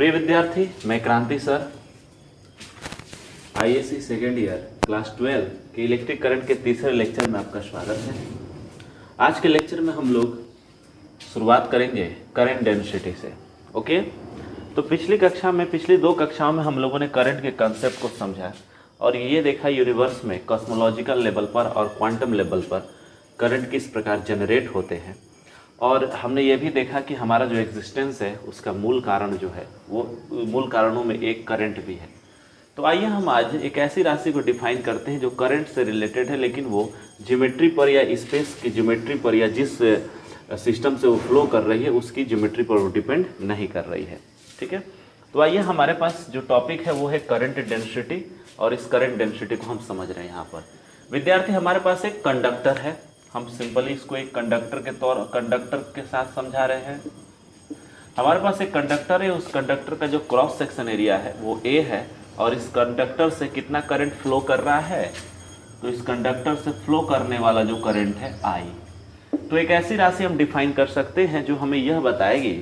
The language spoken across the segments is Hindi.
प्रिय विद्यार्थी, मैं क्रांति sir ISC second year class 12 के इलेक्ट्रिक करंट के तीसरे लेक्चर में आपका स्वागत है। आज के लेक्चर में हम लोग शुरुआत करेंगे करंट डेंसिटी से। ओके, तो पिछली दो कक्षाओं में हम लोगों ने करंट के कंसेप्ट को समझा और ये देखा यूनिवर्स में कॉस्मोलॉजिकल लेवल पर और क्वांटम लेवल पर करंट किस प्रकार जनरेट होते हैं, और हमने ये भी देखा कि हमारा जो एग्जिस्टेंस है उसका मूल कारण जो है वो मूल कारणों में एक करंट भी है। तो आइए हम आज एक ऐसी राशि को डिफाइन करते हैं जो करंट से रिलेटेड है, लेकिन वो ज्योमेट्री पर या स्पेस की ज्योमेट्री पर या जिस सिस्टम से वो फ्लो कर रही है उसकी ज्योमेट्री पर वो डिपेंड नहीं कर रही है। ठीक है, तो आइए हमारे पास जो टॉपिक है वो है करंट डेंसिटी, और इस करंट डेंसिटी को हम समझ रहे हैं। यहाँ पर विद्यार्थी हमारे पास एक कंडक्टर है, हम सिंपली इसको एक कंडक्टर के साथ समझा रहे हैं। हमारे पास एक कंडक्टर है, उस कंडक्टर का जो क्रॉस सेक्शन एरिया है वो ए है, और इस कंडक्टर से कितना करंट फ्लो कर रहा है, तो इस कंडक्टर से फ्लो करने वाला जो करंट है आई। तो एक ऐसी राशि हम डिफाइन कर सकते हैं जो हमें यह बताएगी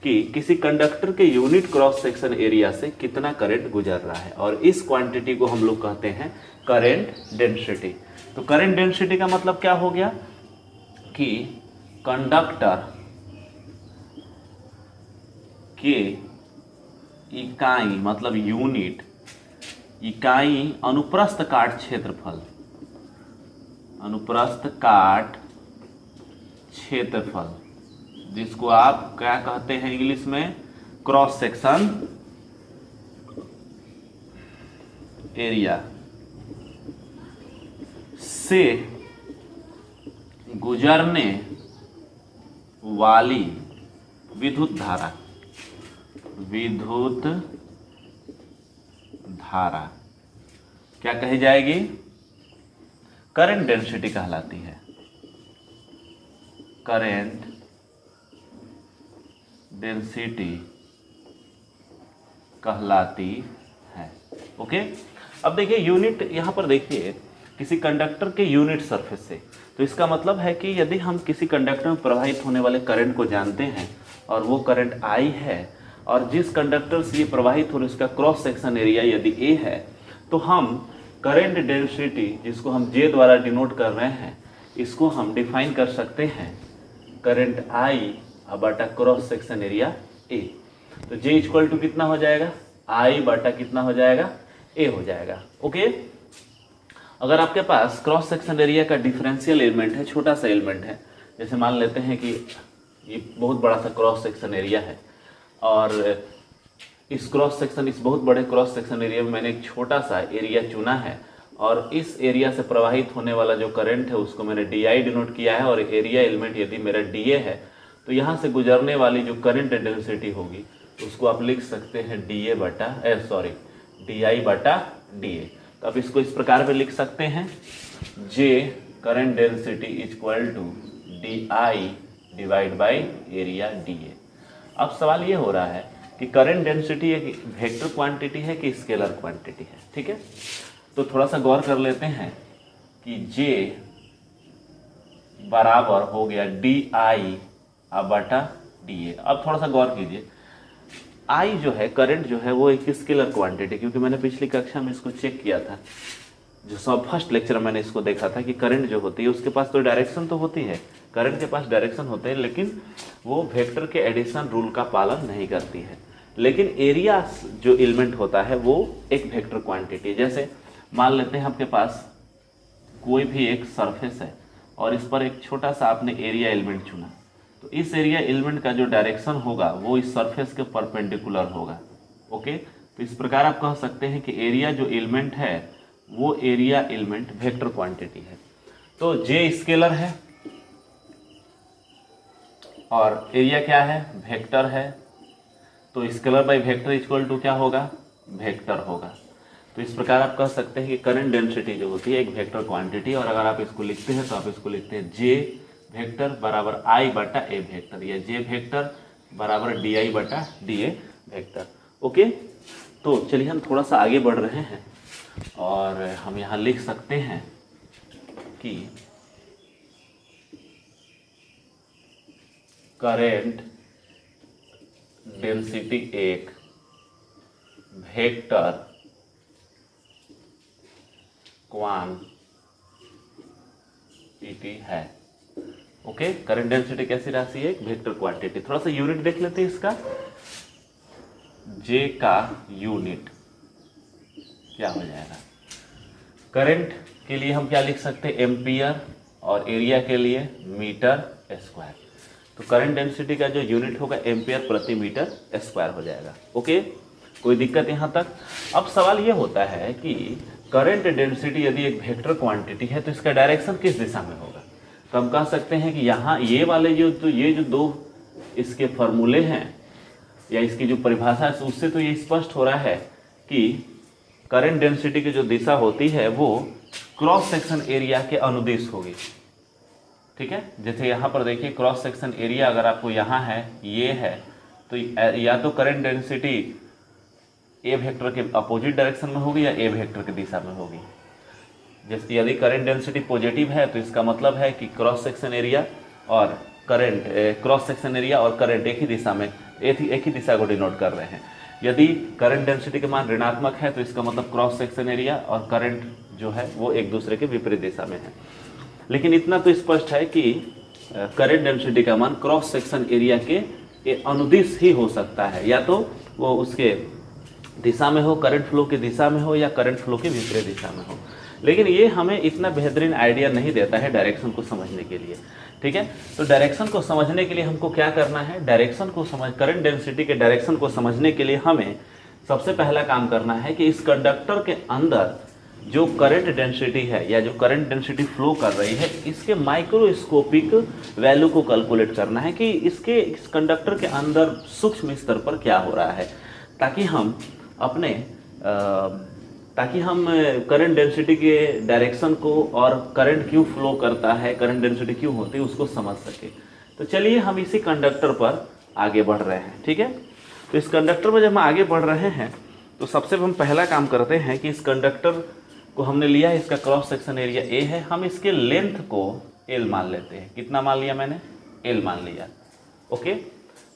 कि किसी कंडक्टर के यूनिट क्रॉस सेक्शन एरिया से कितना करंट गुजर रहा है, और इस क्वांटिटी को हम लोग कहते हैं करंट डेंसिटी। तो करंट डेंसिटी का मतलब क्या हो गया कि कंडक्टर के इकाई मतलब यूनिट इकाई अनुप्रस्थ काट क्षेत्रफल, अनुप्रस्थ काट क्षेत्रफल जिसको आप क्या कहते हैं इंग्लिश में, क्रॉस सेक्शन एरिया से गुजरने वाली विद्युत धारा क्या कही जाएगी, करंट डेंसिटी कहलाती है। करंट डेंसिटी कहलाती है। ओके, अब देखिए यूनिट, यहां पर देखिए किसी कंडक्टर के यूनिट सरफेस से, तो इसका मतलब है कि यदि हम किसी कंडक्टर में प्रवाहित होने वाले करंट को जानते हैं और वो करंट आई है, और जिस कंडक्टर से ये प्रवाहित हो रहा है उसका क्रॉस सेक्शन एरिया यदि ए है, तो हम करंट डेंसिटी जिसको हम जे द्वारा डिनोट कर रहे हैं इसको हम डिफाइन कर सकते हैं करंट आई बटा क्रॉस सेक्शन एरिया ए। तो जे इक्वल टू कितना हो जाएगा, आई बटा कितना हो जाएगा, ए हो जाएगा। ओके, अगर आपके पास क्रॉस सेक्शन एरिया का डिफरेंशियल एलिमेंट है, छोटा सा एलिमेंट है, जैसे मान लेते हैं कि ये बहुत बड़ा सा क्रॉस सेक्शन एरिया है, और इस बहुत बड़े क्रॉस सेक्शन एरिया में मैंने एक छोटा सा एरिया चुना है, और इस एरिया से प्रवाहित होने वाला जो करंट है उसको मैंने डी आई डिनोट किया है, और एरिया एलिमेंट यदि मेरा डी ए है तो यहाँ से गुजरने वाली जो करंट डेंसिटी होगी उसको आप लिख सकते हैं डी आई बटा डी ए। तो आप इसको इस प्रकार पे लिख सकते हैं, J current density equal to D I divide by area D A. अब सवाल ये हो रहा है कि करंट डेंसिटी एक वेक्टर क्वांटिटी है कि स्केलर क्वांटिटी है। ठीक है, तो थोड़ा सा गौर कर लेते हैं कि जे बराबर हो गया डी आई बटा डी ए। अब थोड़ा सा गौर कीजिए, आई जो है करंट जो है वो एक स्केलर क्वांटिटी, क्योंकि मैंने पिछली कक्षा में इसको चेक किया था, जो फर्स्ट लेक्चर मैंने इसको देखा था कि करंट जो होती है उसके पास तो डायरेक्शन तो होती है, करंट के पास डायरेक्शन होते हैं, लेकिन वो वेक्टर के एडिशन रूल का पालन नहीं करती है। लेकिन एरिया जो एलिमेंट होता है वो एक वेक्टर क्वांटिटी, जैसे मान लेते हैं आपके पास कोई भी एक सरफेस है और इस पर एक छोटा सा आपने एरिया एलिमेंट चुना, तो इस एरिया एलिमेंट का जो डायरेक्शन होगा वो इस सरफेस के परपेंडिकुलर होगा। ओके, तो इस प्रकार आप कह सकते हैं कि एरिया जो एलिमेंट है वो एरिया एलिमेंट वेक्टर क्वांटिटी है। तो जे स्केलर है और एरिया क्या है, वेक्टर है, तो scalar by vector equal to क्या होगा, वेक्टर होगा। तो इस प्रकार आप कह सकते हैं कि करंट डेंसिटी जो होती है एक वेक्टर क्वांटिटी, और अगर आप इसको लिखते हैं तो आप इसको लिखते हैं जे वेक्टर बराबर आई बटा ए वेक्टर, या जे वेक्टर बराबर डी आई बटा डी ए वेक्टर। ओके, तो चलिए हम थोड़ा सा आगे बढ़ रहे हैं और हम यहाँ लिख सकते हैं कि करेंट डेंसिटी एक वेक्टर क्वांटिटी है। ओके, करंट डेंसिटी कैसी राशि है? एक वेक्टर क्वांटिटी। थोड़ा सा यूनिट देख लेते हैं इसका। जे का यूनिट क्या हो जाएगा? करंट के लिए हम क्या लिख सकते हैं? एम्पियर, और एरिया के लिए मीटर स्क्वायर। तो करंट डेंसिटी का जो यूनिट होगा एम्पियर प्रति मीटर स्क्वायर हो जाएगा। ओके, कोई दिक्कत यहाँ तक? अब सवाल ये होता है कि करंट डेंसिटी यदि एक वेक्टर क्वांटिटी है तो इसका डायरेक्शन किस दिशा में होगा? तो हम कह सकते हैं कि यहाँ ये वाले ये जो दो इसके फॉर्मूले हैं या इसकी जो परिभाषा है उससे तो ये स्पष्ट हो रहा है कि करंट डेंसिटी की जो दिशा होती है वो क्रॉस सेक्शन एरिया के अनुदिश होगी। ठीक है, जैसे यहाँ पर देखिए क्रॉस सेक्शन एरिया अगर आपको यहाँ है, ये है, तो या तो करंट डेंसिटी ए वेक्टर के अपोजिट डायरेक्शन में होगी या ए वेक्टर की दिशा में होगी। जैसे यदि करंट डेंसिटी पॉजिटिव है तो इसका मतलब है कि क्रॉस सेक्शन एरिया और करंट एक ही दिशा में, एक ही दिशा को डिनोट कर रहे हैं। यदि करंट डेंसिटी के मान ऋणात्मक है तो इसका मतलब क्रॉस सेक्शन एरिया और करंट जो है वो एक दूसरे के विपरीत दिशा में है। लेकिन इतना तो स्पष्ट है कि करंट डेंसिटी का मान क्रॉस सेक्शन एरिया के अनुदिश ही हो सकता है, या तो वो उसके दिशा में हो, करंट फ्लो की दिशा में हो, या करंट फ्लो के विपरीत दिशा में हो। लेकिन ये हमें इतना बेहतरीन आइडिया नहीं देता है डायरेक्शन को समझने के लिए। ठीक है, तो डायरेक्शन को समझने के लिए हमको क्या करना है? करंट डेंसिटी के डायरेक्शन को समझने के लिए हमें सबसे पहला काम करना है कि इस कंडक्टर के अंदर जो करंट डेंसिटी है या जो करंट डेंसिटी फ्लो कर रही है इसके माइक्रोस्कोपिक वैल्यू को कैलकुलेट करना है कि इस कंडक्टर के अंदर सूक्ष्म स्तर पर क्या हो रहा है, ताकि हम करंट डेंसिटी के डायरेक्शन को और करंट क्यों फ्लो करता है, करंट डेंसिटी क्यों होती है, उसको समझ सके। तो चलिए हम इसी कंडक्टर पर आगे बढ़ रहे हैं। ठीक है, तो इस कंडक्टर पर जब हम आगे बढ़ रहे हैं तो सबसे हम पहला काम करते हैं कि इस कंडक्टर को हमने लिया है, इसका क्रॉस सेक्शन एरिया ए है, हम इसके लेंथ को एल मान लेते हैं। कितना मान लिया मैंने? एल मान लिया। ओके,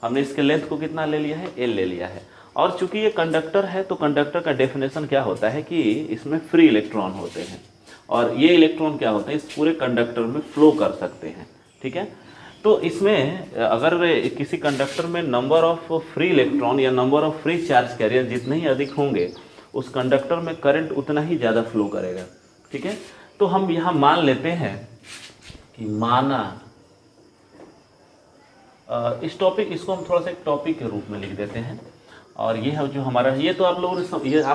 हमने इसके लेंथ को कितना ले लिया है? एल ले लिया है। और चूंकि ये कंडक्टर है तो कंडक्टर का डेफिनेशन क्या होता है कि इसमें फ्री इलेक्ट्रॉन होते हैं, और ये इलेक्ट्रॉन क्या होता है, इस पूरे कंडक्टर में फ्लो कर सकते हैं। ठीक है, तो इसमें अगर किसी कंडक्टर में नंबर ऑफ फ्री इलेक्ट्रॉन या number of free charge career जितने ही अधिक होंगे उस कंडक्टर में करंट उतना ही ज़्यादा फ्लो करेगा। ठीक है, तो हम यहाँ मान लेते हैं कि इस टॉपिक इसको हम थोड़ा सा एक टॉपिक के रूप में लिख देते हैं, और ये है जो हमारा, ये तो आप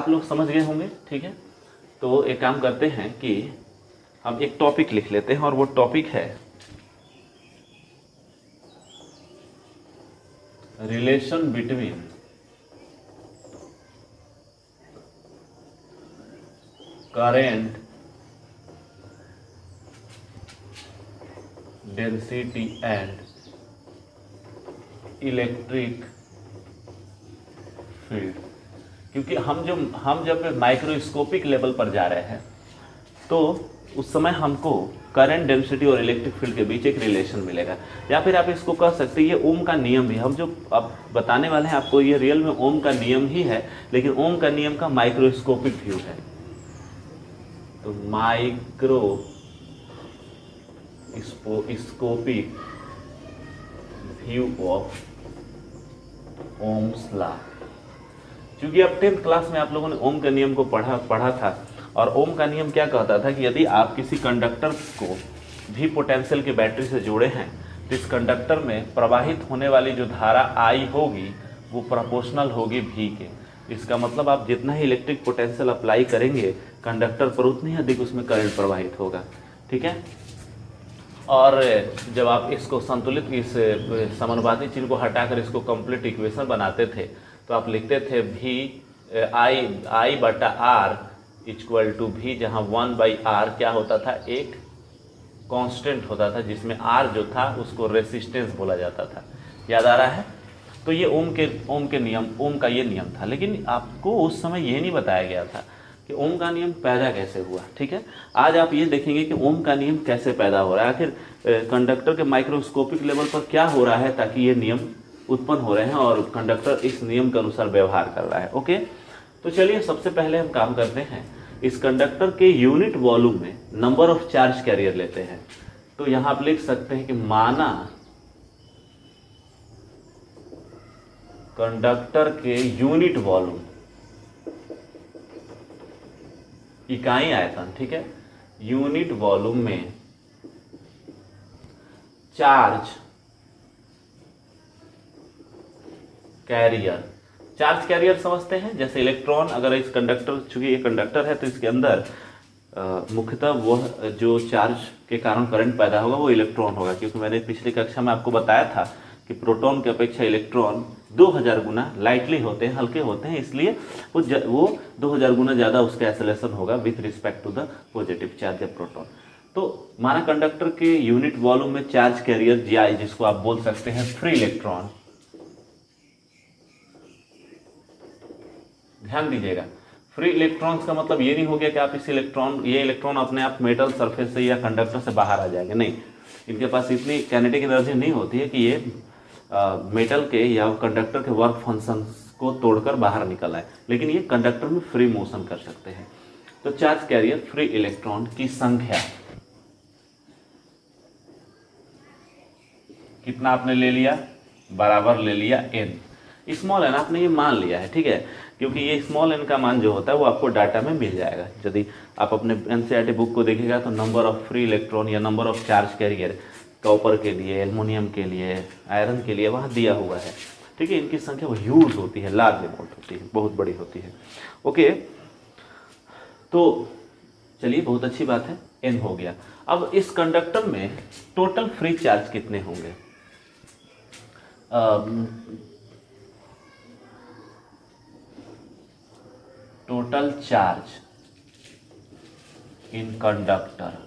लोग समझ गए होंगे। ठीक है, तो एक काम करते हैं कि हम एक टॉपिक लिख लेते हैं, और वो टॉपिक है relation between current density and electric field. क्योंकि हम जब माइक्रोस्कोपिक लेवल पर जा रहे हैं तो उस समय हमको करंट डेंसिटी और इलेक्ट्रिक फील्ड के बीच एक रिलेशन मिलेगा, या फिर आप इसको कह सकते हैं ये ओम का नियम भी। हम जो अब बताने वाले हैं आपको ये रियल में ओम का नियम ही है, लेकिन ओम का नियम का माइक्रोस्कोपिक व्यू है। तो microscopic view of Ohm's law. क्योंकि अब 10th क्लास में आप लोगों ने ओम का नियम को पढ़ा था, और ओम का नियम क्या कहता था कि यदि आप किसी कंडक्टर को भी पोटेंशियल की बैटरी से जोड़े हैं तो इस कंडक्टर में प्रवाहित होने वाली जो धारा आई होगी वो प्रोपोर्शनल होगी भी के। इसका मतलब आप जितना ही इलेक्ट्रिक पोटेंशियल अप्लाई करेंगे कंडक्टर पर उतनी ही अधिक उसमें करंट प्रवाहित होगा। ठीक है, और जब आप इसको संतुलित, इस समानुपाती चिन्ह को हटाकर इसको कंप्लीट इक्वेशन बनाते थे तो आप लिखते थे भी आई बटा आर इक्वल टू भी, जहाँ 1/r क्या होता था, एक कांस्टेंट होता था जिसमें r जो था उसको रेसिस्टेंस बोला जाता था। याद आ रहा है? तो ये ओम का ये नियम था। लेकिन आपको उस समय ये नहीं बताया गया था कि ओम का नियम पैदा कैसे हुआ। ठीक है, आज आप ये देखेंगे कि ओम का नियम कैसे पैदा हो रहा है, आखिर कंडक्टर के माइक्रोस्कोपिक लेवल पर क्या हो रहा है ताकि ये नियम उत्पन्न हो रहे हैं और कंडक्टर इस नियम के अनुसार व्यवहार कर रहा है। ओके, तो चलिए सबसे पहले हम काम करते हैं, इस कंडक्टर के यूनिट वॉल्यूम में नंबर ऑफ चार्ज कैरियर लेते हैं। तो यहां आप लिख सकते हैं कि माना कंडक्टर के यूनिट वॉल्यूम, इकाई आयतन, ठीक है, यूनिट वॉल्यूम में चार्ज कैरियर। चार्ज कैरियर समझते हैं, जैसे इलेक्ट्रॉन, अगर इस कंडक्टर, चूंकि ये कंडक्टर है तो इसके अंदर मुख्यतः वह जो चार्ज के कारण करंट पैदा होगा वो इलेक्ट्रॉन होगा, क्योंकि मैंने पिछली कक्षा में आपको बताया था कि प्रोटॉन की अपेक्षा इलेक्ट्रॉन 2000 गुना लाइटली होते हैं, हल्के होते हैं, इसलिए वो 2000 गुना ज़्यादा उसका एक्सेलरेशन होगा with respect to the positive charge या प्रोटॉन। तो माना कंडक्टर के यूनिट वॉल्यूम में चार्ज कैरियर जी, जिसको आप बोल सकते हैं फ्री इलेक्ट्रॉन। ध्यान दीजिएगा, फ्री इलेक्ट्रॉन्स का मतलब ये नहीं हो गया कि आप ये इलेक्ट्रॉन अपने आप मेटल सरफेस से या कंडक्टर से बाहर आ जाएंगे, नहीं, इनके पास इतनी काइनेटिक एनर्जी नहीं होती है कि ये मेटल के या कंडक्टर के वर्क फंक्शंस को तोड़कर बाहर निकल आए, लेकिन ये कंडक्टर में फ्री मोशन कर सकते हैं। तो चार्ज कैरियर फ्री इलेक्ट्रॉन की संख्या कितना आपने ले लिया, बराबर ले लिया n, स्मॉल एन आपने ये मान लिया है, ठीक है, क्योंकि ये स्मॉल एन का मान जो होता है वो आपको डाटा में मिल जाएगा। यदि आप अपने एनसीईआरटी बुक को देखिएगा तो नंबर ऑफ फ्री इलेक्ट्रॉन या number of charge career copper के लिए, एल्युमिनियम के लिए, आयरन के लिए वहाँ दिया हुआ है, ठीक है। इनकी संख्या वो ह्यूज होती है, लार्ज अमाउंट होती है, बहुत बड़ी होती है। ओके, तो चलिए बहुत अच्छी बात है, एन हो गया। अब इस कंडक्टर में टोटल फ्री चार्ज कितने होंगे? टोटल चार्ज इन कंडक्टर,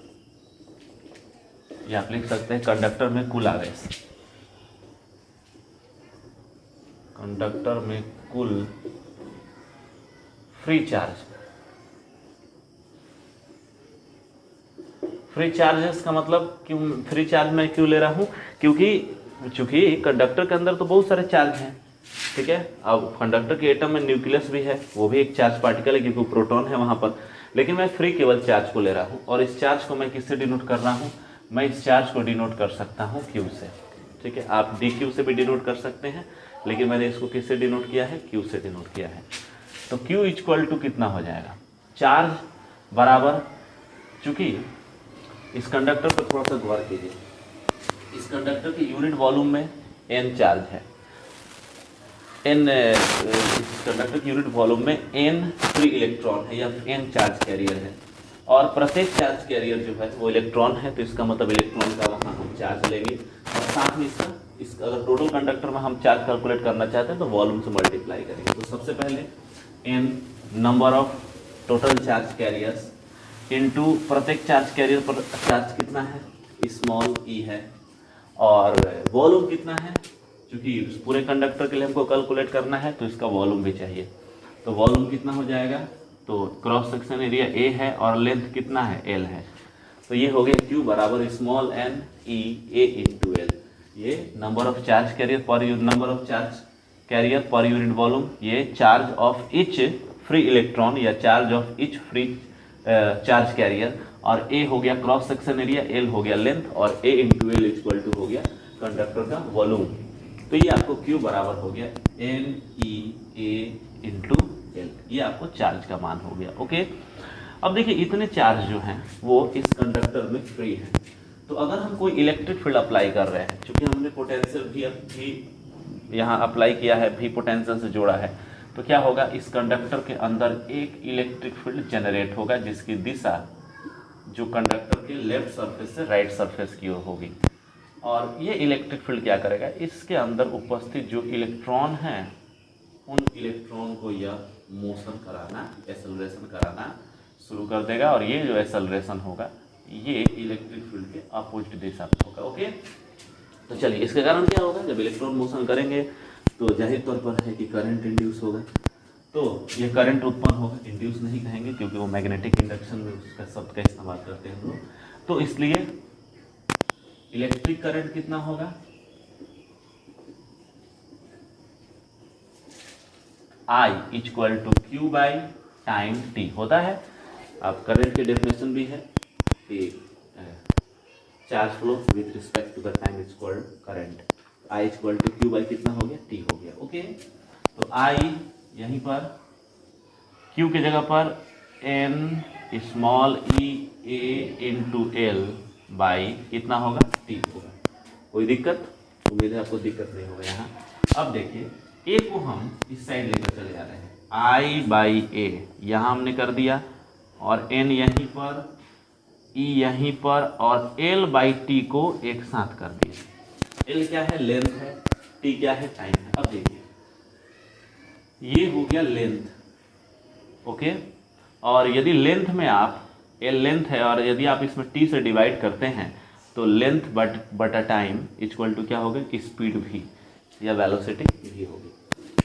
या आप लिख सकते हैं कंडक्टर में कुल आवेश, कंडक्टर में कुल फ्री चार्ज। फ्री चार्जेस का मतलब क्यों फ्री चार्ज मैं क्यों ले रहा हूं? चूंकि कंडक्टर के अंदर तो बहुत सारे चार्ज हैं, ठीक है। अब कंडक्टर के एटम में न्यूक्लियस भी है, वो भी एक चार्ज पार्टिकल है क्योंकि प्रोटॉन है वहां पर, लेकिन मैं फ्री केवल चार्ज को ले रहा हूं। और इस चार्ज को मैं किससे डिनोट कर रहा हूं? मैं इस चार्ज को डिनोट कर सकता हूं क्यू से, ठीक है। आप डी क्यू से भी डिनोट कर सकते हैं, लेकिन मैंने इसको किससे डिनोट किया है? क्यू से डिनोट किया है। तो क्यू इक्वल टू कितना हो जाएगा? चार्ज बराबर, चूंकि इस कंडक्टर पर थोड़ा सा गौर कीजिए, इस कंडक्टर के यूनिट वॉल्यूम में n चार्ज है, इस कंडक्टर के यूनिट वॉल्यूम में n फ्री इलेक्ट्रॉन है या n चार्ज कैरियर है, और प्रत्येक चार्ज कैरियर जो है वो इलेक्ट्रॉन है, तो इसका मतलब इलेक्ट्रॉन का वहाँ हम चार्ज लेंगे, और साथ में इसका अगर टोटल कंडक्टर में हम चार्ज कैलकुलेट करना चाहते हैं तो वॉल्यूम से मल्टीप्लाई करेंगे। तो सबसे पहले n number of total charge carriers into प्रत्येक चार्ज कैरियर पर चार्ज कितना है? स्मॉल e है, और वॉल्यूम कितना है? क्योंकि पूरे कंडक्टर के लिए हमको कैलकुलेट करना है तो इसका वॉल्यूम भी चाहिए, तो वॉल्यूम कितना हो जाएगा? तो क्रॉस सेक्शन एरिया a है और लेंथ कितना है? l है, तो ये हो गया q बराबर small n e a into l। ये number of charge carrier per number of charge carrier per unit volume, ये charge of each free electron या charge of each free charge carrier, और a हो गया क्रॉस सेक्शन एरिया, l हो गया लेंथ, और a into L equal to हो गया कंडक्टर का वॉल्यूम। तो ये आपको q बराबर हो गया n e a into L, ये आपको चार्ज का मान हो गया। ओके, अब देखिए इतने चार्ज जो हैं वो इस कंडक्टर में फ्री है, तो अगर हम कोई इलेक्ट्रिक फील्ड अप्लाई कर रहे हैं, क्योंकि हमने पोटेंशियल भी यहाँ अप्लाई किया है, भी पोटेंशियल से जोड़ा है, तो क्या होगा? इस कंडक्टर के अंदर एक इलेक्ट्रिक फील्ड जनरेट होगा जिसकी दिशा जो कंडक्टर के लेफ्ट सरफेस से राइट सरफेस की ओर होगी, और ये इलेक्ट्रिक फील्ड क्या करेगा? इसके अंदर उपस्थित जो इलेक्ट्रॉन हैं उन इलेक्ट्रॉन को यह मोशन कराना, एक्सेलरेशन कराना शुरू कर देगा, और ये जो एक्सेलरेशन होगा ये इलेक्ट्रिक फील्ड के अपोजिट दिशा में होगा। ओके, तो चलिए इसके कारण क्या होगा? जब इलेक्ट्रॉन मोशन करेंगे तो जाहिर तौर पर है कि करंट इंड्यूस होगा, तो ये करंट उत्पन्न होगा, इंड्यूस नहीं कहेंगे क्योंकि वो मैग्नेटिक इंडक्शन में उसका शब्द का इस्तेमाल करते हैं हम लोग, तो इसलिए इलेक्ट्रिक करंट कितना होगा? I equal to Q by time T होता है। अब करंट की डेफिनेशन भी है कि charge flow with respect to the time is called current. I equal to Q by कितना हो गया, टी हो गया। ओके, तो I यहीं पर Q की जगह पर n small e a into L by कितना होगा, टी होगा। कोई दिक्कत? उम्मीद है आपको दिक्कत नहीं होगा यहाँ। अब देखिए ए को हम इस साइड लेकर चले जा रहे हैं, आई बाई ए यहाँ हमने कर दिया, और एन यहीं पर, ई यहीं पर, और एल बाई टी को एक साथ कर दिया। एल क्या है, लेंथ है, टी क्या है, टाइम है। अब देखिए ये हो गया लेंथ, ओके। और यदि लेंथ में आप, एल लेंथ है और यदि आप इसमें टी से डिवाइड करते हैं तो लेंथ बटा टाइम इक्वल टू क्या होगा, स्पीड भी या वेलोसिटी भी होगी।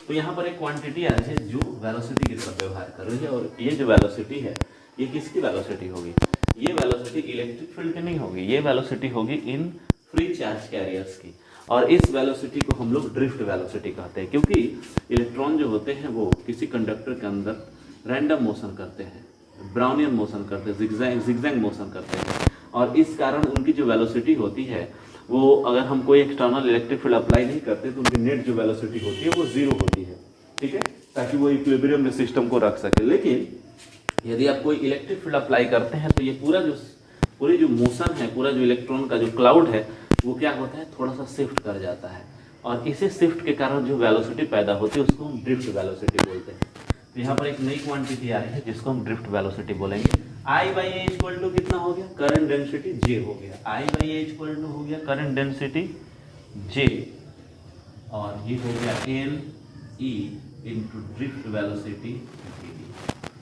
तो यहाँ पर एक क्वांटिटी आ रही है जो वेलोसिटी की तरफ व्यवहार कर रही है, और ये जो वेलोसिटी है ये किसकी वेलोसिटी होगी, ये वेलोसिटी इलेक्ट्रिक फील्ड की नहीं होगी, ये वेलोसिटी होगी इन फ्री चार्ज कैरियर्स की। और इस वेलोसिटी को हम लोग ड्रिफ्ट वेलोसिटी कहते हैं, क्योंकि इलेक्ट्रॉन जो होते हैं वो किसी कंडक्टर के अंदर रैंडम मोशन करते हैं, ब्राउनियन मोशन करते हैं, जिगजैग मोशन करते हैं, और इस कारण उनकी जो वेलोसिटी होती है वो, अगर हम कोई एक्सटर्नल इलेक्ट्रिक फील्ड अप्लाई नहीं करते तो उनकी नेट जो वेलोसिटी होती है वो जीरो होती है, ठीक है, ताकि वो इक्विलिब्रियम में सिस्टम को रख सके। लेकिन यदि आप कोई इलेक्ट्रिक फील्ड अप्लाई करते हैं तो ये पूरी जो मोशन है, पूरा जो इलेक्ट्रॉन का जो क्लाउड है वो क्या होता है, थोड़ा सा शिफ्ट कर जाता है, और इसी शिफ्ट के कारण जो वेलोसिटी पैदा होती है उसको हम ड्रिफ्ट वेलोसिटी बोलते हैं। तो यहाँ पर एक नई क्वांटिटी आ रही है जिसको हम ड्रिफ्ट वेलोसिटी बोलेंगे। I by A equal to कितना हो गया, करंट डेंसिटी जे हो गया। I by A equal to हो गया करंट डेंसिटी जे, और ये हो गया N E into drift velocity.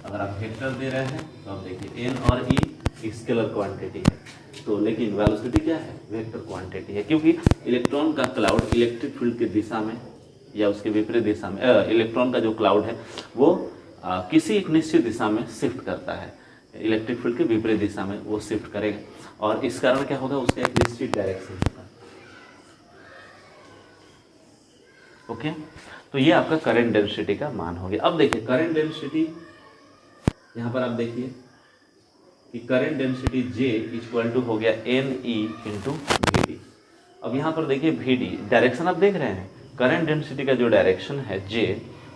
अगर आप वेक्टर दे रहे हैं तो आप देखिए एन और ई स्केलर क्वांटिटी है, तो लेकिन वेलोसिटी क्या है, वेक्टर क्वांटिटी है, क्योंकि इलेक्ट्रॉन का क्लाउड इलेक्ट्रिक फील्ड की दिशा में या उसके विपरीत दिशा में, इलेक्ट्रॉन का जो क्लाउड है वो किसी एक निश्चित दिशा में शिफ्ट करता है, इलेक्ट्रिक फील्ड के विपरीत दिशा में वो शिफ्ट करेगा, और इस कारण क्या होगा, उसका एक निश्चित डायरेक्शन होगा। ओके, तो ये आपका करंट डेंसिटी का मान हो गया। अब देखिए करंट डेंसिटी, यहाँ पर आप देखिए कि current density J equal to हो गया N E into V D. अब यहाँ पर देखिए वी डी डायरेक्शन आप देख रहे हैं, करंट डेंसिटी का जो डायरेक्शन है J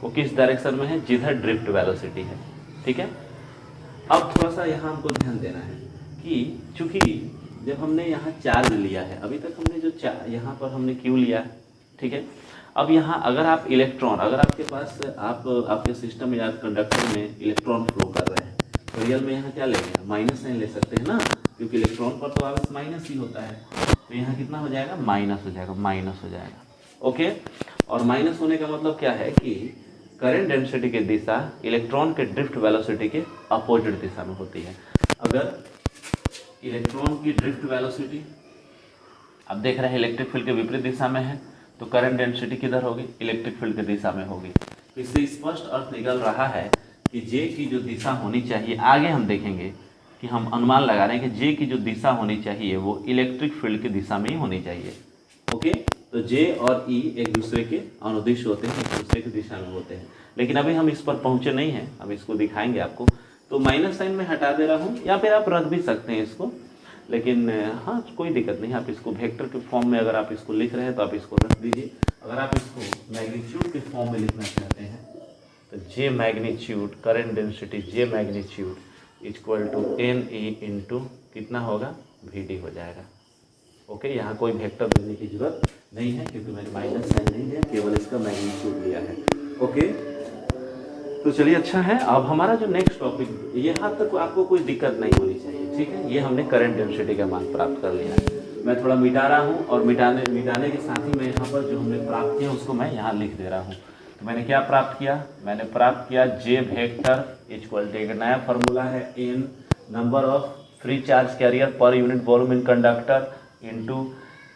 वो किस डायरेक्शन में है, जिधर ड्रिफ्ट वेलोसिटी है, ठीक है। अब थोड़ा सा यहाँ हमको ध्यान देना है कि चूंकि जब हमने यहाँ चार्ज लिया है, अभी तक हमने जो यहाँ पर हमने Q लिया है, ठीक है। अब यहाँ अगर आप इलेक्ट्रॉन, अगर आपके पास आपके सिस्टम या कंडक्टर में इलेक्ट्रॉन फ्लो कर रहे हैं तो रियल में यहाँ क्या लेंगे, माइनस साइन ले सकते हैं ना, क्योंकि इलेक्ट्रॉन पर तो आवेश माइनस ही होता है, तो यहाँ कितना हो जाएगा, माइनस हो जाएगा, माइनस हो जाएगा। ओके, और माइनस होने का मतलब क्या है कि करंट डेंसिटी की दिशा इलेक्ट्रॉन के ड्रिफ्ट वेलोसिटी के अपोजिट दिशा में होती है। अगर इलेक्ट्रॉन की ड्रिफ्ट वेलोसिटी अब देख रहे हैं इलेक्ट्रिक फील्ड के विपरीत दिशा में है, तो करंट डेंसिटी किधर होगी, इलेक्ट्रिक फील्ड की दिशा में होगी। तो इससे स्पष्ट अर्थ निकल रहा है कि जे की जो दिशा होनी चाहिए, आगे हम देखेंगे कि हम अनुमान लगा रहे हैं कि जे की जो दिशा होनी चाहिए वो इलेक्ट्रिक फील्ड की दिशा में ही होनी चाहिए। ओके, तो जे और ई एक दूसरे के अनुदिश होते हैं, एक दूसरे की दिशा में होते हैं, लेकिन अभी हम इस पर पहुंचे नहीं हैं, अब इसको दिखाएंगे आपको। तो माइनस साइन में हटा दे रहा हूँ, या फिर आप रख भी सकते हैं इसको, लेकिन हाँ कोई दिक्कत नहीं, आप इसको वेक्टर के फॉर्म में अगर आप इसको लिख रहे हैं तो आप इसको रख दीजिए। अगर आप इसको मैग्नीट्यूड के फॉर्म में लिखना चाहते हैं तो J magnitude, current density J magnitude equal to N E into कितना होगा, वी डी हो जाएगा। ओके, यहाँ कोई वेक्टर देने की जरूरत नहीं है क्योंकि मैंने माइनस साइन नहीं है, केवल इसका मैग्नीट्यूड लिया है। ओके, तो चलिए अच्छा है। अब हमारा जो नेक्स्ट टॉपिक, यहाँ तक आपको कोई दिक्कत नहीं होनी चाहिए, ठीक है। ये हमने करंट डेंसिटी का मान प्राप्त कर लिया है, मैं थोड़ा मिटा रहा हूँ, और मिटाने के साथ ही मैं यहाँ पर जो हमने प्राप्त किया उसको मैं यहाँ लिख दे रहा हूँ। तो मैंने क्या प्राप्त किया, मैंने प्राप्त किया जे वेक्टर इक्वल टू, एक नया फॉर्मूला है, N number of free charge carrier per unit volume in conductor into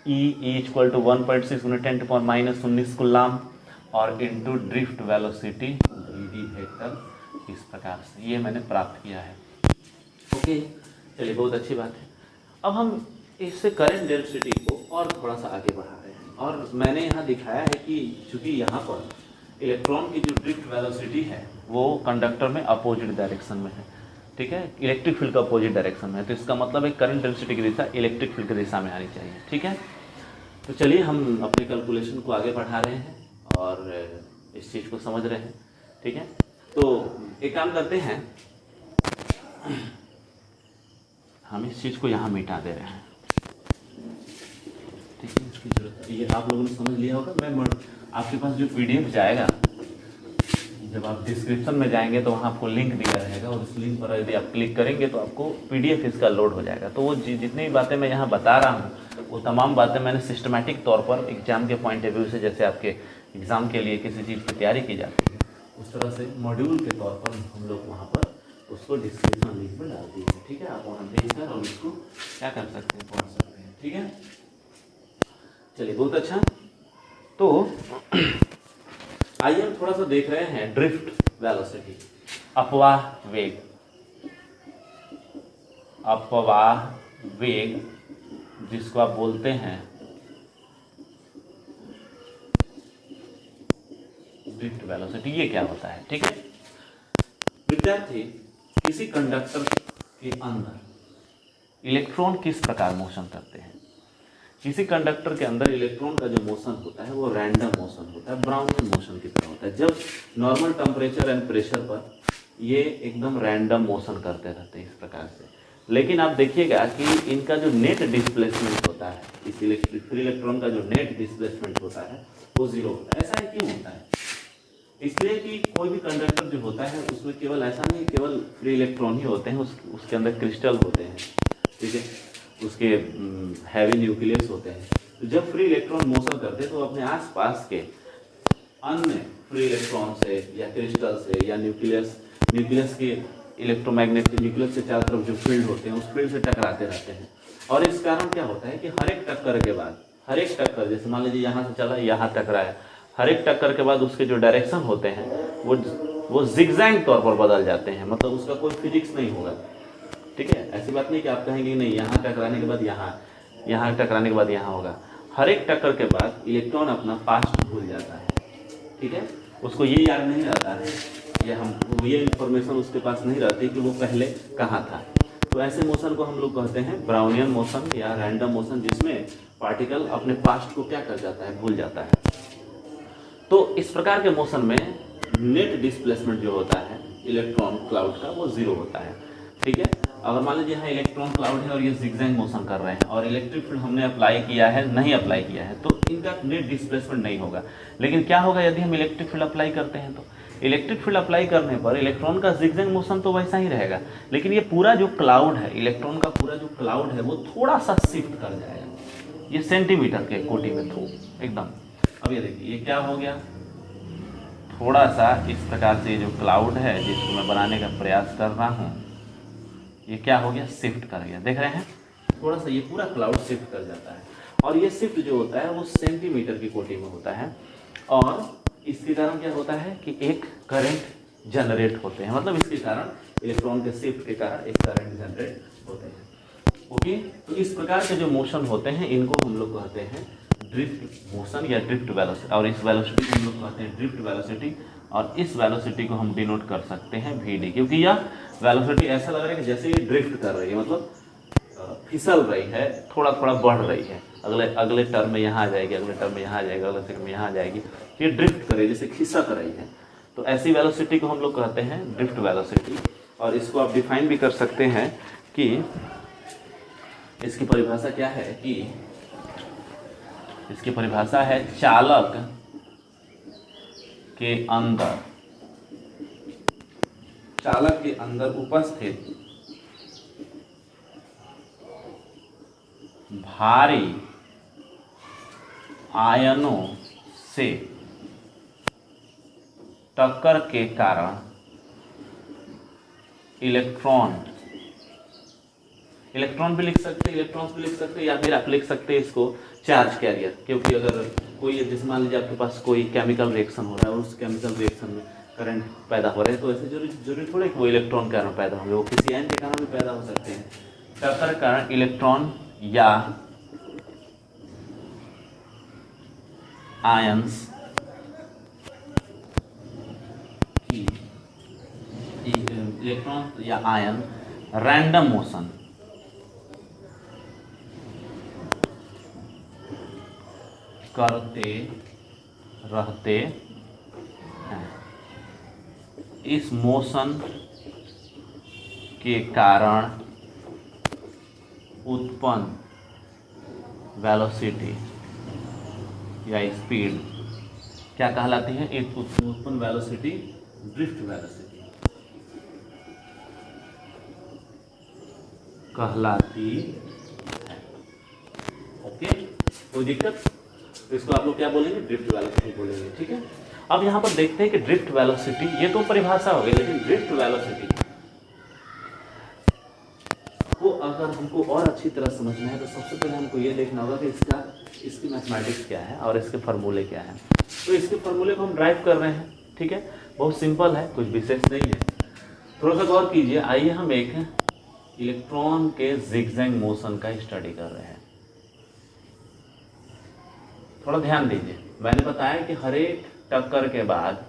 E equal to 1.6 × 10⁻⁻19 coulomb, और into drift velocity D vector, इस प्रकार से ये मैंने प्राप्त किया है। ओके, चलिए बहुत अच्छी बात है। अब हम इससे करंट डेंसिटी को और थोड़ा सा आगे बढ़ा रहे हैं, और मैंने यहाँ दिखाया है कि चूंकि यहाँ पर इलेक्ट्रॉन की जो ड्रिफ्ट वेलोसिटी है वो कंडक्टर में अपोजिट डायरेक्शन में है, ठीक है, इलेक्ट्रिक फील्ड का अपोजिट डायरेक्शन में है। तो इसका मतलब है करंट डेंसिटी की दिशा इलेक्ट्रिक फील्ड की दिशा में आनी चाहिए, ठीक है। तो चलिए हम अपने कैलकुलेशन को आगे बढ़ा रहे हैं और इस चीज़ को समझ रहे हैं, ठीक है। तो एक काम करते हैं, हम इस चीज़ को यहाँ मिटा दे रहे हैं, ठीक है। इसकी जरूरत ये आप लोगों ने समझ लिया होगा। मैं आपके पास जो PDF जाएगा, जब आप डिस्क्रिप्शन में जाएंगे तो वहाँ आपको लिंक दिया रहेगा और उस लिंक पर यदि आप क्लिक करेंगे तो आपको PDF इसका लोड हो जाएगा। तो वो जितनी भी बातें मैं यहाँ बता रहा हूँ वो तमाम बातें मैंने सिस्टमेटिक तौर पर एग्जाम के पॉइंट ऑफ व्यू से, जैसे आपके एग्ज़ाम के लिए किसी चीज़ की तैयारी की जाती है उस तरह से मॉड्यूल के तौर पर हम लोग वहाँ पर उसको डिस्क्रिप्शन लिंक में डाल दिए हैं, ठीक है। आप वहाँ देखकर और उसको क्या कर सकते हैं, पढ़ सकते हैं, ठीक है। चलिए बहुत अच्छा। तो आइए हम थोड़ा सा देख रहे हैं ड्रिफ्ट वेलोसिटी, अपवाह वेग। अपवाह वेग जिसको आप बोलते हैं ड्रिफ्ट वेलोसिटी, ये क्या होता है, ठीक है। विद्यार्थी, किसी कंडक्टर के अंदर इलेक्ट्रॉन किस प्रकार मोशन करते हैं। किसी कंडक्टर के अंदर इलेक्ट्रॉन का जो मोशन होता है वो रैंडम मोशन होता है, ब्राउनियन मोशन की तरह होता है। जब नॉर्मल टेम्परेचर एंड प्रेशर पर ये एकदम रैंडम मोशन करते रहते हैं इस प्रकार से। लेकिन आप देखिएगा कि इनका जो नेट डिस्प्लेसमेंट होता है, इस इलेक्ट्रिक फ्री इलेक्ट्रॉन का जो नेट डिस्प्लेसमेंट होता है वो जीरो होता है। ऐसा क्यों होता है? इसलिए कि कोई भी कंडक्टर जो होता है उसमें केवल ऐसा नहीं केवल फ्री इलेक्ट्रॉन ही होते हैं, उसके अंदर क्रिस्टल होते हैं, ठीक है, उसके हैवी न्यूक्लियस होते हैं। तो जब फ्री इलेक्ट्रॉन मोशन करते हैं तो अपने आसपास के अन्य फ्री इलेक्ट्रॉन से या क्रिस्टल से या न्यूक्लियस के इलेक्ट्रोमैग्नेटिक न्यूक्लियस के चारों तरफ जो फील्ड होते हैं उस फील्ड से टकराते रहते हैं। और इस कारण क्या होता है कि हर एक टक्कर के बाद, हर एक टक्कर, जैसे मान लीजिए यहाँ से चला यहाँ टकराया, हर एक टक्कर के बाद उसके जो डायरेक्शन होते हैं वो जिगजैग तौर पर बदल जाते हैं, मतलब उसका कोई फिजिक्स नहीं होगा, ठीक है। ऐसी बात नहीं कि आप कहेंगे नहीं यहाँ टकराने के बाद यहाँ टकराने के बाद यहाँ होगा। हर एक टक्कर के बाद इलेक्ट्रॉन अपना पास्ट भूल जाता है, ठीक है, उसको ये याद नहीं रहता है, ये इंफॉर्मेशन उसके पास नहीं रहती कि वो पहले कहाँ था। तो ऐसे मोशन को हम लोग कहते हैं ब्राउनियन मोशन या रैंडम मोशन, जिसमें पार्टिकल अपने पास्ट को क्या कर जाता है, भूल जाता है। तो इस प्रकार के मोशन में नेट डिस्प्लेसमेंट जो होता है इलेक्ट्रॉन क्लाउड का वो जीरो होता है, ठीक है। अगर मान लीजिए यहाँ इलेक्ट्रॉन क्लाउड है और ये जिगजैग मोशन कर रहे हैं और इलेक्ट्रिक फील्ड हमने अप्लाई किया है, नहीं अप्लाई किया है, तो इनका नेट डिस्प्लेसमेंट नहीं होगा। लेकिन क्या होगा यदि हम इलेक्ट्रिक फील्ड अप्लाई करते हैं, तो इलेक्ट्रिक फील्ड अप्लाई करने पर इलेक्ट्रॉन का जिगजैग मोशन तो वैसा ही रहेगा, लेकिन ये पूरा जो क्लाउड है, इलेक्ट्रॉन का पूरा जो क्लाउड है वो थोड़ा सा शिफ्ट कर जाएगा, ये सेंटीमीटर के कोटि में थ्रू एकदम। अब ये देखिए ये क्या हो गया, थोड़ा सा इस प्रकार से जो क्लाउड है जिसको मैं बनाने का प्रयास कर रहा हूँ, ये क्या हो गया, शिफ्ट कर गया, देख रहे हैं, थोड़ा सा ये पूरा क्लाउड शिफ्ट कर जाता है। और ये शिफ्ट जो होता है वो सेंटीमीटर की कोटि में होता है, और इसके कारण क्या होता है कि एक करंट जनरेट होते हैं, मतलब इसके कारण इलेक्ट्रॉन के शिफ्ट के कारण एक करंट जनरेट होते हैं, ओके। तो इस प्रकार के जो मोशन होते हैं इनको हम लोग कहते हैं ड्रिफ्ट मोशन या ड्रिफ्ट वेलोसिटी, और इस वेलोसिटी को हम लोग कहते हैं ड्रिफ्ट वेलोसिटी, और इस वेलोसिटी को हम डिनोट कर सकते हैं VD, क्योंकि यह वेलोसिटी ऐसा लग रहा है कि जैसे ये ड्रिफ्ट कर रही है, मतलब फिसल रही है, थोड़ा थोड़ा बढ़ रही है, अगले टर्म में यहाँ आ जाएगी, अगले टर्म में यहाँ आ जाएगी, अगले टर्म में यहाँ आ जाएगी, ये ड्रिफ्ट कर रही है, जैसे खिसक रही है। तो ऐसी वेलोसिटी को हम लोग कहते हैं ड्रिफ्ट वेलोसिटी। और इसको आप डिफाइन भी कर सकते हैं कि इसकी परिभाषा क्या है, कि इसकी परिभाषा है चालक के अंदर उपस्थित भारी आयनों से टक्कर के कारण इलेक्ट्रॉन भी लिख सकते हैं, इलेक्ट्रॉन्स भी लिख सकते हैं, या फिर आप लिख सकते हैं इसको चार्ज कैरियर, क्योंकि अगर कोई, जैसे मान लीजिए आपके पास कोई केमिकल रिएक्शन हो रहा है और उस केमिकल रिएक्शन में करंट पैदा हो रहे हैं, तो ऐसे जरूरी थोड़ा कि वो इलेक्ट्रॉन के कारण पैदा होंगे, वो किसी आयन के कारण भी पैदा हो सकते हैं। टक्कर के कारण इलेक्ट्रॉन या आयंस इलेक्ट्रॉन या आयन रैंडम मोशन करते रहते हैं। इस मोशन के कारण उत्पन्न वेलोसिटी या स्पीड क्या कहलाती है? एक उत्पन्न वेलोसिटी ड्रिफ्ट वेलोसिटी कहलाती है। ओके, कोई दिक्कत? तो इसको आप लोग क्या बोलेंगे? ड्रिफ्ट वेलोसिटी बोलेंगे। ठीक है, अब यहां पर देखते हैं कि ड्रिफ्ट वेलोसिटी, ये तो परिभाषा हो गई, लेकिन ड्रिफ्ट वेलोसिटी को अगर हमको और अच्छी तरह समझना है तो सबसे पहले हमको ये देखना होगा कि इसकी मैथमेटिक्स क्या है और इसके फार्मूले क्या है। तो इसके फार्मूले को हम ड्राइव कर रहे हैं। ठीक है, बहुत सिंपल है, कुछ विशेष नहीं है। थोड़ा सा गौर कीजिए। आइए हम एक इलेक्ट्रॉन के जिगजैग मोशन का स्टडी कर रहे हैं। थोड़ा ध्यान दीजिए। मैंने बताया कि हर एक टक्कर के बाद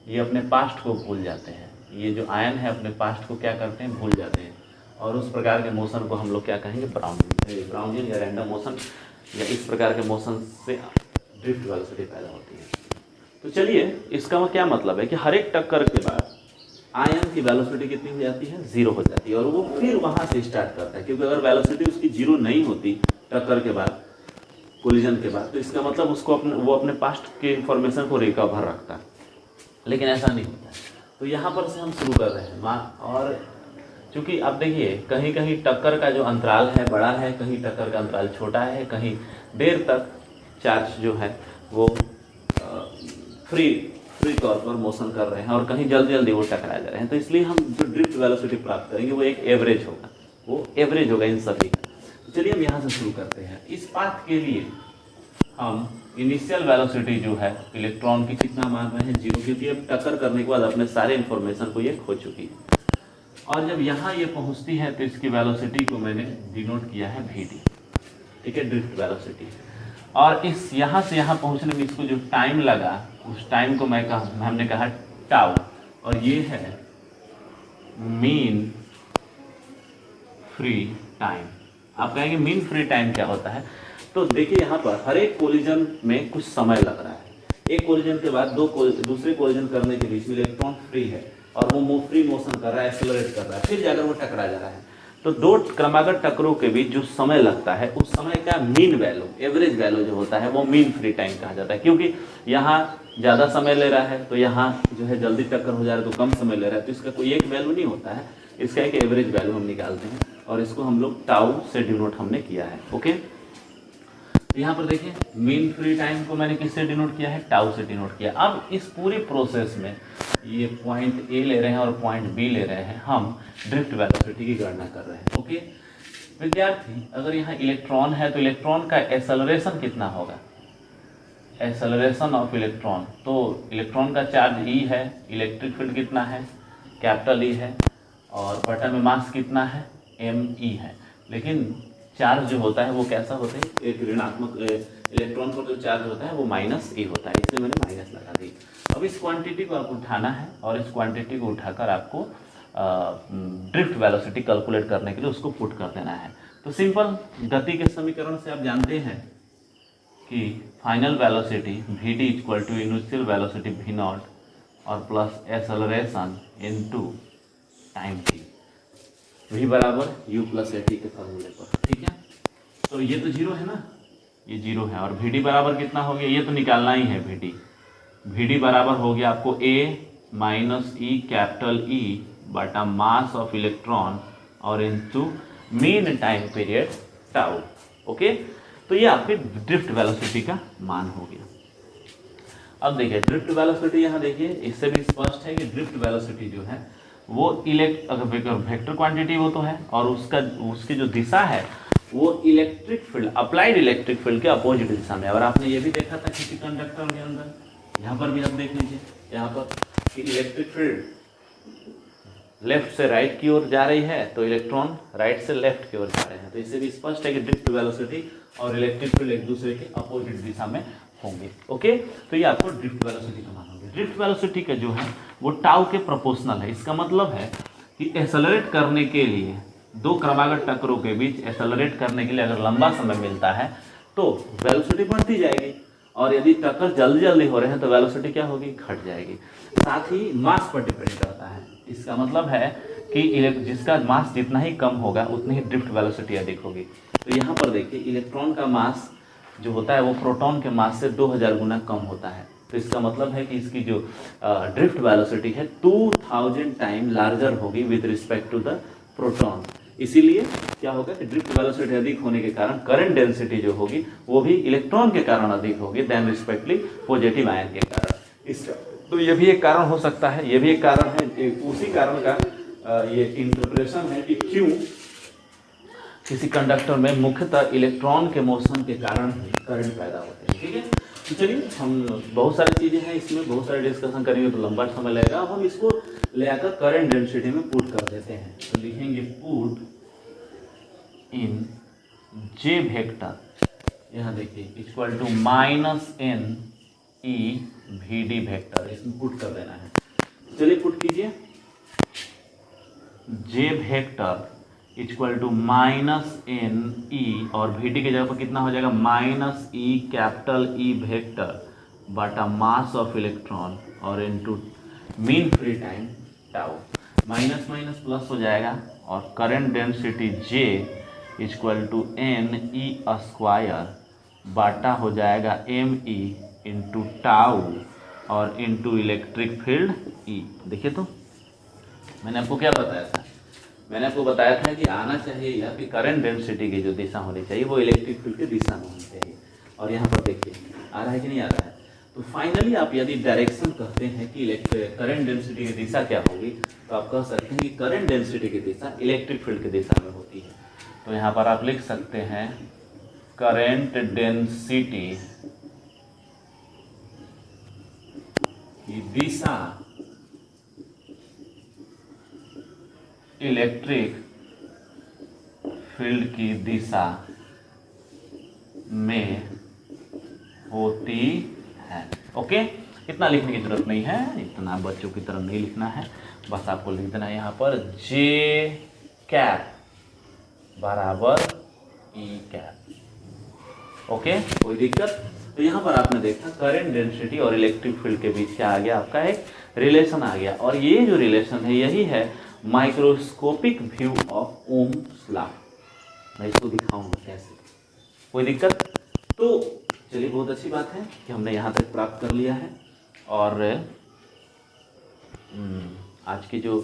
ये अपने पास्ट को भूल जाते हैं। ये जो आयन है अपने पास्ट को क्या करते हैं? भूल जाते हैं। और उस प्रकार के मोशन को हम लोग क्या कहेंगे? ब्राउनियन या रैंडम मोशन, या इस प्रकार के मोशन से ड्रिफ्ट वेलोसिटी पैदा होती है। तो चलिए, इसका क्या मतलब है कि हर एक टक्कर के बाद आयन की वेलोसिटी कितनी हो जाती है? 0 हो जाती है, और वो फिर वहां से स्टार्ट करता है। क्योंकि अगर वेलोसिटी उसकी 0 नहीं होती टक्कर के बाद, कोलिजन के बाद, तो इसका मतलब उसको वो अपने पास्ट के इंफॉर्मेशन को रिकवर रखता है। लेकिन ऐसा नहीं होता है। तो यहाँ पर से हम शुरू कर रहे हैं और चूंकि अब देखिए, कहीं कहीं टक्कर का जो अंतराल है बड़ा है, कहीं टक्कर का अंतराल छोटा है, कहीं देर तक चार्ज जो है वो फ्री तौर पर मोशन कर रहे हैं, और कहीं जल्दी जल्दी वो टकरा जा रहे हैं। तो इसलिए हम जो ड्रिफ्ट वेलोसिटी प्राप्त करेंगे वो एक एवरेज होगा, इन सभी का। तो चलिए हम यहाँ से शुरू करते हैं। इस पाथ के लिए हम इनिशियल वेलोसिटी जो है इलेक्ट्रॉन की कितना मान रहे हैं? 0, क्योंकि अब टक्कर करने के बाद अपने सारे इंफॉर्मेशन को ये खो चुकी है। और जब यहाँ ये पहुँचती है तो इसकी वेलोसिटी को मैंने डिनोट किया है Vd। ठीक है, ड्रिफ्ट वेलोसिटी। और इस यहाँ से यहाँ पहुँचने में इसको जो टाइम लगा, उस टाइम को हमने कहा टाउ, और ये है मीन फ्री टाइम। आप कहेंगे मीन फ्री टाइम क्या होता है? तो देखिए, यहाँ पर हर एक कोलिजन में कुछ समय लग रहा है। एक कोलिजन के बाद दूसरे कोलिजन करने के बीच में इलेक्ट्रॉन फ्री है, और वो फ्री मोशन कर रहा है, एक्सेलरेट कर रहा है, फिर जाकर वो टकरा जा रहा है। तो दो क्रमागत टक्करों के बीच जो समय लगता है, उस समय का मीन वैल्यू, एवरेज वैल्यू जो होता है, वो मीन फ्री टाइम कहा जाता है। क्योंकि यहाँ ज़्यादा समय ले रहा है, तो यहाँ जो है जल्दी टक्कर हो जा रहा है, तो कम समय ले रहा है, तो इसका कोई एक वैल्यू नहीं होता है। इसका एक एवरेज वैल्यू हम निकालते हैं, और इसको हम लोग टाउ से डिनोट हमने किया है। ओके, यहाँ पर देखिए, मीन फ्री टाइम को मैंने किससे डिनोट किया है? टाउ से डिनोट किया। अब इस पूरी प्रोसेस में ये पॉइंट ए ले रहे हैं और पॉइंट बी ले रहे हैं, हम ड्रिफ्ट वेलोसिटी की गणना कर रहे हैं। ओके विद्यार्थी, अगर यहाँ इलेक्ट्रॉन है तो इलेक्ट्रॉन का एक्सेलरेशन कितना होगा? एक्सेलरेशन ऑफ इलेक्ट्रॉन, तो इलेक्ट्रॉन का चार्ज ई है, इलेक्ट्रिक फील्ड कितना है? कैपिटल ई है, और बटन में मास कितना है? ME है। लेकिन चार्ज जो होता है वो कैसा होता है? एक ऋणात्मक, इलेक्ट्रॉन पर जो चार्ज होता है वो -E होता है, इसलिए मैंने माइनस लगा दी। अब इस क्वांटिटी को आपको उठाना है, और इस क्वांटिटी को उठाकर आपको ड्रिफ्ट वेलोसिटी कैलकुलेट करने के लिए उसको पुट कर देना है। तो सिंपल गति के समीकरण से आप जानते हैं कि final velocity Vd equal to initial velocity V0 और plus acceleration into time t, V बराबर U प्लस AT के फॉर्मूले पर। ठीक है, तो ये तो 0 है ना, ये 0 है, और Vd बराबर कितना हो गया? ये तो निकालना ही है। Vd बराबर हो गया आपको A minus E capital E बटा मास ऑफ इलेक्ट्रॉन और into mean time period tau. Okay, तो ये आपके ड्रिफ्ट वेलोसिटी का मान हो गया। अब देखिए ड्रिफ्ट वेलोसिटी, यहाँ देखिए इससे भी स्पष्ट है कि ड्रिफ्ट वेलोसिटी जो है वो वेक्टर क्वांटिटी वो तो है, और उसकी जो दिशा है वो electric field, applied electric field के अपोजिट दिशा में। और आपने ये भी देखा था किसी कंडक्टर के अंदर, यहाँ पर भी आप देख लीजिए, यहाँ पर कि इलेक्ट्रिक फील्ड लेफ्ट से राइट की ओर जा रही है, तो इलेक्ट्रॉन राइट से लेफ्ट की ओर जा रहे हैं। तो इससे भी स्पष्ट है कि ड्रिफ्ट वेलोसिटी और इलेक्ट्रिक फील्ड एक दूसरे के अपोजिट दिशा में होंगे। ओके, तो ये आपको ड्रिफ्ट वेलोसिटी का मान होंगे। ड्रिफ्ट वेलोसिटी का जो है वो टाउ के प्रोपोर्शनल है। इसका मतलब है कि एक्सेलरेट करने के लिए दो क्रमागत टक्करों के बीच एक्सेलरेट करने के लिए अगर लंबा समय मिलता है तो वेलोसिटी बढ़ती जाएगी, और यदि टक्कर जल्दी जल्दी हो रहे हैं तो वेलोसिटी क्या होगी, घट जाएगी। साथ ही मास पर डिपेंड करता है। इसका मतलब है कि जिसका मास जितना ही कम होगा उतनी ही ड्रिफ्ट वेलोसिटी अधिक होगी। तो यहाँ पर देखिए इलेक्ट्रॉन का मास जो होता है वो प्रोटॉन के मास से 2000 गुना कम होता है। तो इसका मतलब है कि इसकी जो ड्रिफ्ट वेलोसिटी है 2000 टाइम लार्जर होगी with respect to the proton. इसीलिए क्या होगा कि ड्रिफ्ट वेलोसिटी अधिक होने के कारण करंट डेंसिटी जो होगी वो भी इलेक्ट्रॉन के कारण अधिक होगी देन रिस्पेक्टली पॉजिटिव आयन के कारण। इसका तो ये भी एक कारण हो सकता है, ये भी एक कारण है। उसी कारण का ये इंटरप्रेशन है कि क्यों किसी कंडक्टर में मुख्यतः इलेक्ट्रॉन के मोशन के कारण करंट पैदा होते हैं। ठीक है, तो चलिए हम बहुत सारी चीज़ें हैं इसमें, बहुत सारे डिस्कशन करेंगे तो लंबा समय लगेगा। अब हम इसको ले आकर करंट डेंसिटी में पुट कर देते हैं। तो लिखेंगे पुट इन जे वेक्टर, यहाँ देखिए equal to -n e V D vector, इसमें पुट कर देना है। चलिए पुट कीजिए, J vector equal to -n e और वी डी की जगह पर कितना हो जाएगा -e कैपिटल E वेक्टर बटा मास ऑफ इलेक्ट्रॉन और into mean free time tau. Minus minus plus हो जाएगा और current density J equal to n e square बाटा हो जाएगा m e इंटू टाउ और इंटू इलेक्ट्रिक फील्ड E। देखिए तो मैंने आपको क्या बताया था, मैंने आपको बताया था कि आना चाहिए या फिर करंट डेंसिटी की जो दिशा होनी चाहिए वो इलेक्ट्रिक फील्ड की दिशा में होनी चाहिए। और यहाँ पर देखिए आ रहा है कि नहीं आ रहा है। तो फाइनली आप यदि डायरेक्शन कहते हैं कि करंट डेंसिटी की दिशा क्या होगी तो आप कह सकते हैं कि करंट डेंसिटी की दिशा इलेक्ट्रिक फील्ड की दिशा में होती है। तो यहाँ पर आप लिख सकते हैं करंट डेंसिटी की दिशा इलेक्ट्रिक फील्ड की दिशा में होती है। ओके, इतना लिखने की जरूरत नहीं है, इतना बच्चों की तरह नहीं लिखना है, बस आपको लिख देना है यहाँ पर जे कैप बराबर ई कैप। ओके, कोई दिक्कत? तो यहाँ पर आपने देखा करंट डेंसिटी और इलेक्ट्रिक फील्ड के बीच क्या आ गया, आपका एक रिलेशन आ गया। और ये जो रिलेशन है यही है microscopic view of Ohm's law. मैं इसको दिखाऊंगा कैसे, कोई दिक्कत? तो चलिए बहुत अच्छी बात है कि हमने यहाँ तक प्राप्त कर लिया है। और आज की जो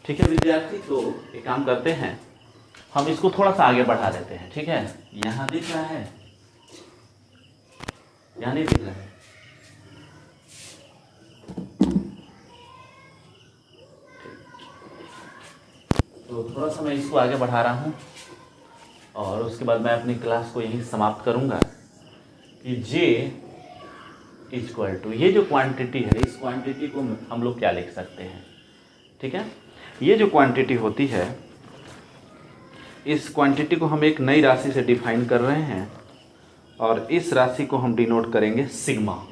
ठीक है विद्यार्थी, तो एक काम करते हैं, हम इसको थोड़ा सा आगे बढ़ा देते हैं। ठीक है, यहाँ दिख रहा है, यहाँ नहीं दिख रहा है। तो थोड़ा सा मैं इसको आगे बढ़ा रहा हूँ और उसके बाद मैं अपनी क्लास को यहीं समाप्त करूँगा कि J इक्वल टू ये जो क्वांटिटी है, इस क्वांटिटी को हम लोग क्या लिख सकते हैं। ठीक है, ये जो क्वांटिटी होती है, इस क्वांटिटी को हम एक नई राशि से डिफाइन कर रहे हैं और इस राशि को हम डिनोट करेंगे सिग्मा,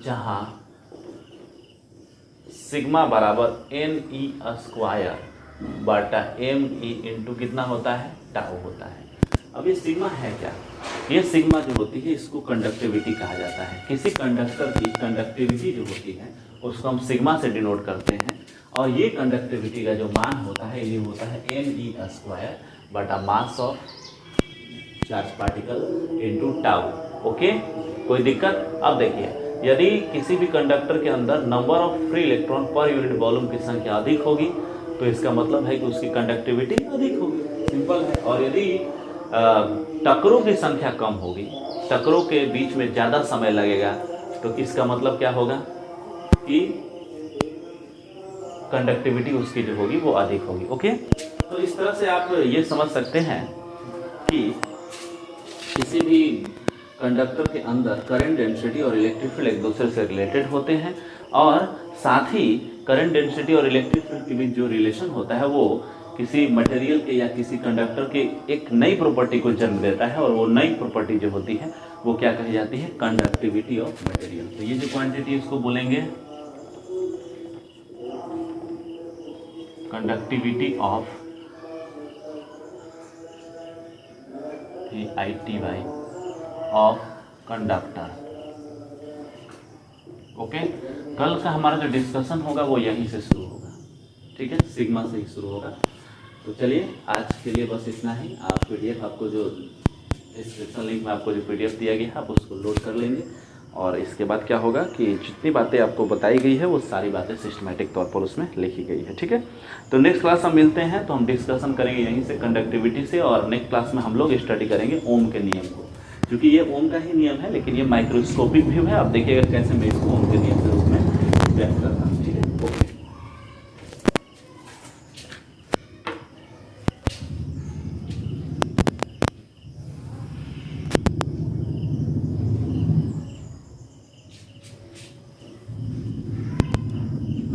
जहां सिग्मा बराबर एन ई स्क्वायर बटा एम ई इंटू कितना होता है, टाउ होता है। अब ये सिग्मा है क्या? ये सिग्मा जो होती है इसको कंडक्टिविटी कहा जाता है। किसी कंडक्टर की कंडक्टिविटी जो होती है उसको हम सिग्मा से डिनोट करते हैं और ये कंडक्टिविटी का जो मान होता है ये होता है एम ई स्क्वायर बटा mass of charge particle into tau. Okay, कोई दिक्कत? अब देखिए, यदि किसी भी कंडक्टर के अंदर नंबर ऑफ फ्री इलेक्ट्रॉन पर यूनिट वॉल्यूम की संख्या अधिक होगी तो इसका मतलब है कि उसकी कंडक्टिविटी अधिक होगी, सिंपल है। और यदि टक्करों की संख्या कम होगी, टक्करों के बीच में ज़्यादा समय लगेगा, तो इसका मतलब क्या होगा कि कंडक्टिविटी उसकी जो होगी वो अधिक होगी। ओके, तो इस तरह से आप ये समझ सकते हैं कि किसी भी कंडक्टर के अंदर करंट डेंसिटी और इलेक्ट्रिक फील्ड एक दूसरे से रिलेटेड होते हैं और साथ ही करंट डेंसिटी और इलेक्ट्रिक फील्ड के बीच जो रिलेशन होता है वो किसी मटेरियल के या किसी कंडक्टर के एक नई प्रॉपर्टी को जन्म देता है, और वो नई प्रॉपर्टी जो होती है वो क्या कही जाती है? Conductivity of material. तो ये जो क्वांटिटी इसको बोलेंगे conductivity of ITY of conductor. Okay, कल का हमारा जो डिस्कशन होगा वो यहीं से शुरू होगा, ठीक है, सिग्मा से ही शुरू होगा। तो चलिए आज के लिए बस इतना ही। आप PDF आपको जो डिस्क्रिप्शन लिंक में आपको जो PDF दिया गया है आप उसको लोड कर लेंगे, और इसके बाद क्या होगा कि जितनी बातें आपको बताई गई है वो सारी बातें सिस्टमैटिक तौर पर उसमें लिखी गई है, ठीक है। तो नेक्स्ट क्लास हम मिलते हैं, तो हम डिस्कशन करेंगे यहीं से कंडक्टिविटी से, और नेक्स्ट क्लास में हम लोग स्टडी करेंगे ओम के नियम को, क्योंकि ये ओम का ही नियम है लेकिन ये माइक्रोस्कोपिक व्यू है। आप देखिएगा कैसे मैं इसको ओम के नियम से उसमें व्यक्त